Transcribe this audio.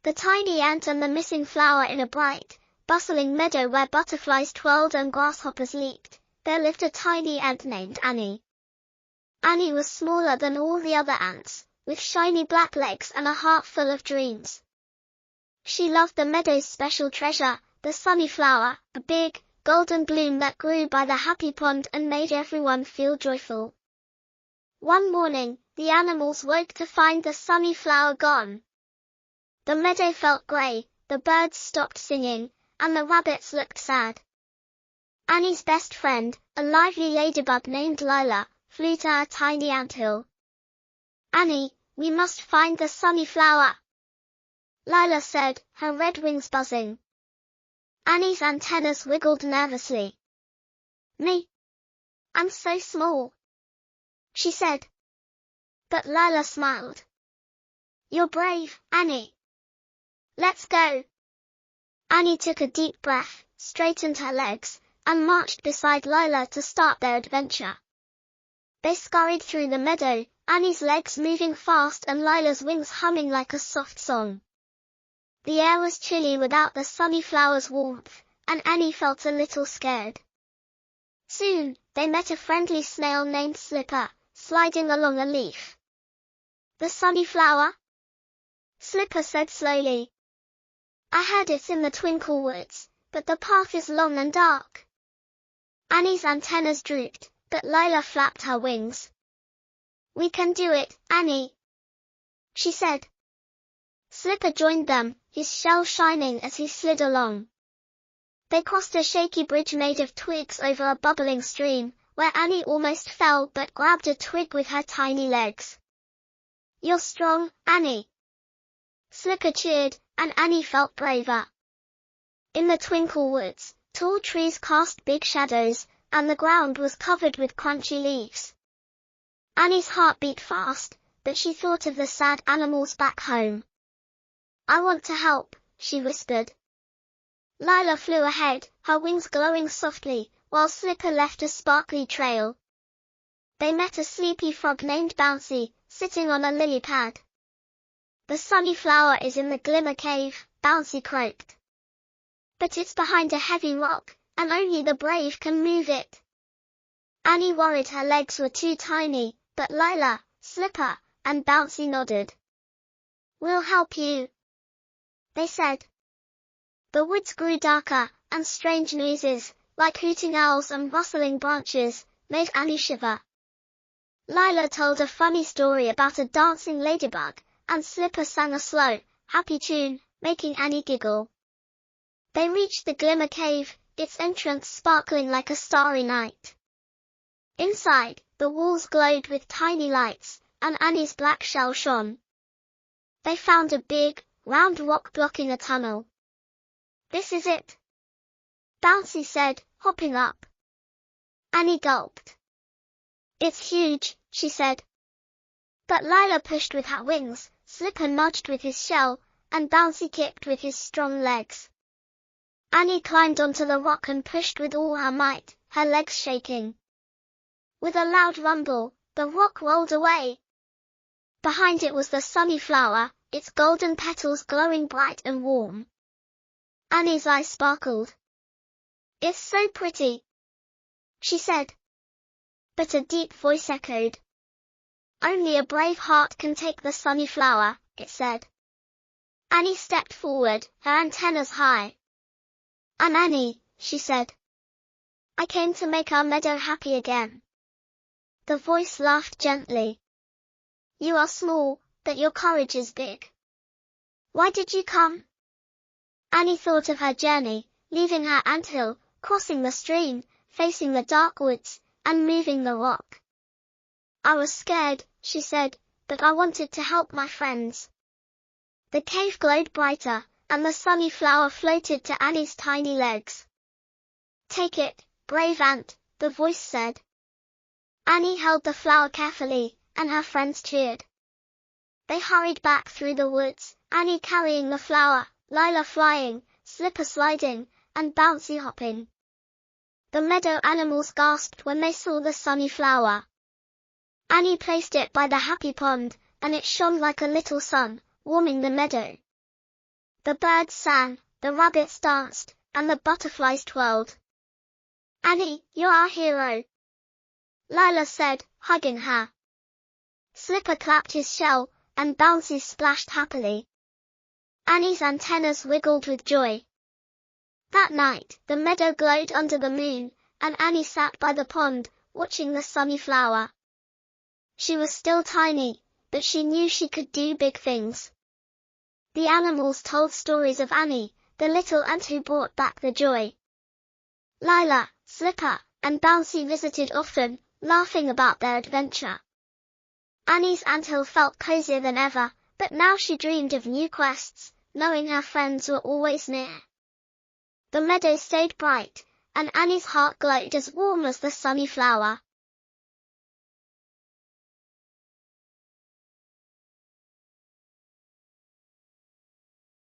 The tiny ant and the missing flower. In a bright, bustling meadow where butterflies twirled and grasshoppers leaped, there lived a tiny ant named Annie. Annie was smaller than all the other ants, with shiny black legs and a heart full of dreams. She loved the meadow's special treasure, the sunny flower, a big, golden bloom that grew by the happy pond and made everyone feel joyful. One morning, the animals woke to find the sunny flower gone. The meadow felt grey, the birds stopped singing, and the rabbits looked sad. Annie's best friend, a lively ladybug named Lila, flew to her tiny anthill. "Annie, we must find the sunny flower," Lila said, her red wings buzzing. Annie's antennas wiggled nervously. "Me? I'm so small," she said. But Lila smiled. "You're brave, Annie. Let's go." Annie took a deep breath, straightened her legs, and marched beside Lila to start their adventure. They scurried through the meadow, Annie's legs moving fast and Lila's wings humming like a soft song. The air was chilly without the sunny flower's warmth, and Annie felt a little scared. Soon, they met a friendly snail named Slipper, sliding along a leaf. "The sunny flower?" Slipper said slowly. "I heard it's in the Twinkle Woods, but the path is long and dark." Annie's antennas drooped, but Lila flapped her wings. "We can do it, Annie," she said. Slipper joined them, his shell shining as he slid along. They crossed a shaky bridge made of twigs over a bubbling stream, where Annie almost fell but grabbed a twig with her tiny legs. "You're strong, Annie," Slipper cheered, and Annie felt braver. In the Twinkle Woods, tall trees cast big shadows, and the ground was covered with crunchy leaves. Annie's heart beat fast, but she thought of the sad animals back home. "I want to help," she whispered. Lila flew ahead, her wings glowing softly, while Slipper left a sparkly trail. They met a sleepy frog named Bouncy, sitting on a lily pad. "The sunny flower is in the glimmer cave," Bouncy croaked. "But it's behind a heavy rock, and only the brave can move it." Annie worried her legs were too tiny, but Lila, Slipper, and Bouncy nodded. "We'll help you," they said. The woods grew darker, and strange noises, like hooting owls and rustling branches, made Annie shiver. Lila told a funny story about a dancing ladybug, and Slipper sang a slow, happy tune, making Annie giggle. They reached the glimmer cave, its entrance sparkling like a starry night. Inside, the walls glowed with tiny lights, and Annie's black shell shone. They found a big, round rock blocking a tunnel. "This is it," Bouncy said, hopping up. Annie gulped. "It's huge," she said. But Lila pushed with her wings, Slipper nudged with his shell, and Bouncy kicked with his strong legs. Annie climbed onto the rock and pushed with all her might, her legs shaking. With a loud rumble, the rock rolled away. Behind it was the sunny flower, its golden petals glowing bright and warm. Annie's eyes sparkled. "It's so pretty," she said. But a deep voice echoed. "Only a brave heart can take the sunny flower," it said. Annie stepped forward, her antennas high. "I'm Annie," she said. "I came to make our meadow happy again." The voice laughed gently. "You are small, but your courage is big. Why did you come?" Annie thought of her journey, leaving her anthill, crossing the stream, facing the dark woods, and moving the rock. "I was scared," she said, "but I wanted to help my friends." The cave glowed brighter, and the sunny flower floated to Annie's tiny legs. "Take it, brave ant," the voice said. Annie held the flower carefully, and her friends cheered. They hurried back through the woods, Annie carrying the flower, Lila flying, Slipper sliding, and Bouncy hopping. The meadow animals gasped when they saw the sunny flower. Annie placed it by the happy pond, and it shone like a little sun, warming the meadow. The birds sang, the rabbits danced, and the butterflies twirled. "Annie, you're our hero," Lila said, hugging her. Slipper clapped his shell, and Bouncy splashed happily. Annie's antennas wiggled with joy. That night, the meadow glowed under the moon, and Annie sat by the pond, watching the sunny flower. She was still tiny, but she knew she could do big things. The animals told stories of Annie, the little ant who brought back the joy. Lila, Slipper, and Bouncy visited often, laughing about their adventure. Annie's anthill felt cozier than ever, but now she dreamed of new quests, knowing her friends were always near. The meadow stayed bright, and Annie's heart glowed as warm as the sunny flower.